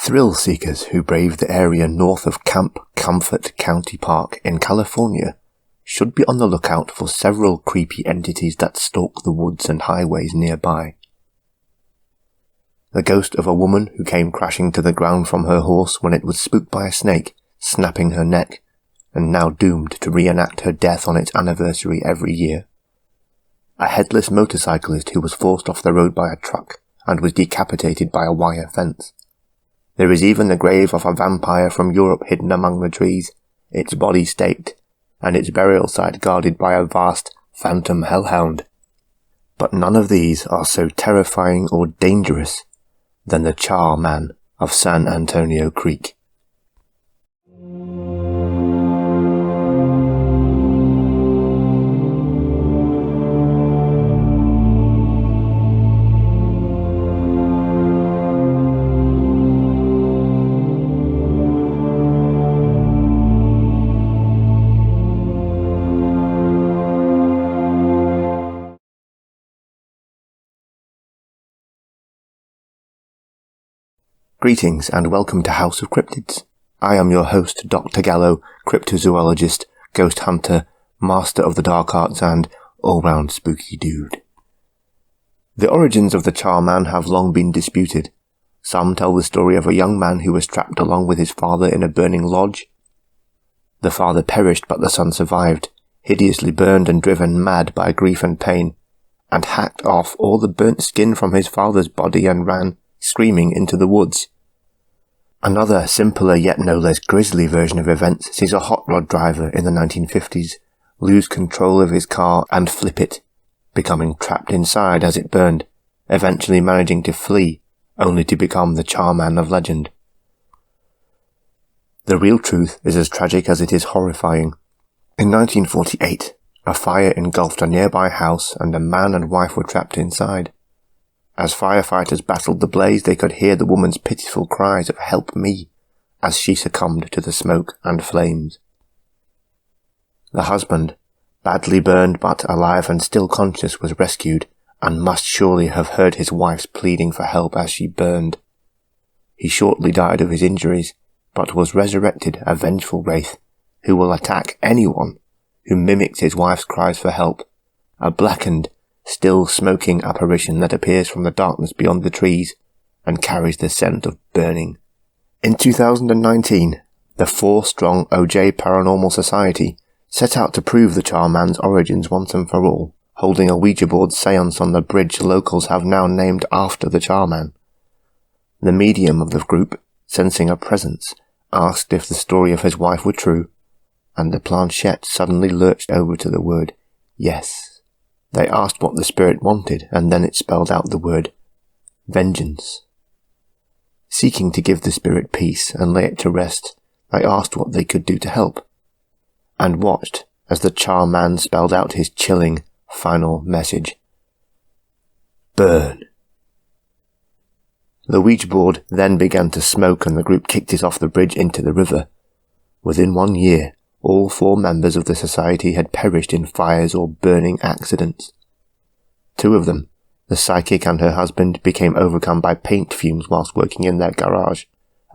Thrill seekers who brave the area north of Camp Comfort County Park in California should be on the lookout for several creepy entities that stalk the woods and highways nearby. The ghost of a woman who came crashing to the ground from her horse when it was spooked by a snake, snapping her neck, and now doomed to reenact her death on its anniversary every year. A headless motorcyclist who was forced off the road by a truck and was decapitated by a wire fence. There is even the grave of a vampire from Europe hidden among the trees, its body staked, and its burial site guarded by a vast phantom hellhound. But none of these are so terrifying or dangerous than the Char Man of San Antonio Creek. Greetings and welcome to House of Cryptids. I am your host, Dr. Gallo, cryptozoologist, ghost hunter, master of the dark arts and all-round spooky dude. The origins of the Char Man have long been disputed. Some tell the story of a young man who was trapped along with his father in a burning lodge. The father perished but the son survived, hideously burned and driven mad by grief and pain, and hacked off all the burnt skin from his father's body and ran screaming into the woods. Another simpler yet no less grisly version of events sees a hot rod driver in the 1950s lose control of his car and flip it, becoming trapped inside as it burned, eventually managing to flee, only to become the Char Man of legend. The real truth is as tragic as it is horrifying. In 1948, a fire engulfed a nearby house and a man and wife were trapped inside. As firefighters battled the blaze, they could hear the woman's pitiful cries of "Help me!" as she succumbed to the smoke and flames. The husband, badly burned but alive and still conscious, was rescued and must surely have heard his wife's pleading for help as she burned. He shortly died of his injuries, but was resurrected a vengeful wraith who will attack anyone who mimics his wife's cries for help, a blackened, still smoking apparition that appears from the darkness beyond the trees and carries the scent of burning. In 2019, the 4-strong OJ Paranormal Society set out to prove the Char Man's origins once and for all, holding a Ouija board seance on the bridge locals have now named after the Char Man. The medium of the group, sensing a presence, asked if the story of his wife were true, and the planchette suddenly lurched over to the word yes. They asked what the spirit wanted, and then it spelled out the word vengeance. Seeking to give the spirit peace and lay it to rest, they asked what they could do to help, and watched as the Char Man spelled out his chilling final message. Burn. The Ouija board then began to smoke and the group kicked it off the bridge into the river. Within 1 year, all 4 members of the society had perished in fires or burning accidents. 2 of them, the psychic and her husband, became overcome by paint fumes whilst working in their garage,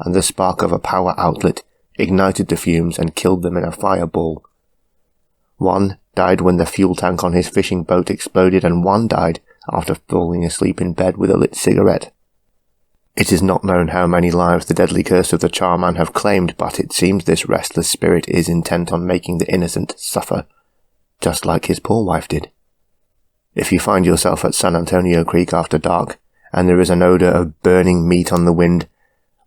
and the spark of a power outlet ignited the fumes and killed them in a fireball. 1 died when the fuel tank on his fishing boat exploded, and 1 died after falling asleep in bed with a lit cigarette. It is not known how many lives the deadly curse of the Char Man have claimed, but it seems this restless spirit is intent on making the innocent suffer, just like his poor wife did. If you find yourself at San Antonio Creek after dark, and there is an odour of burning meat on the wind,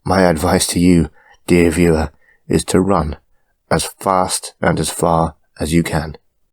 my advice to you, dear viewer, is to run as fast and as far as you can.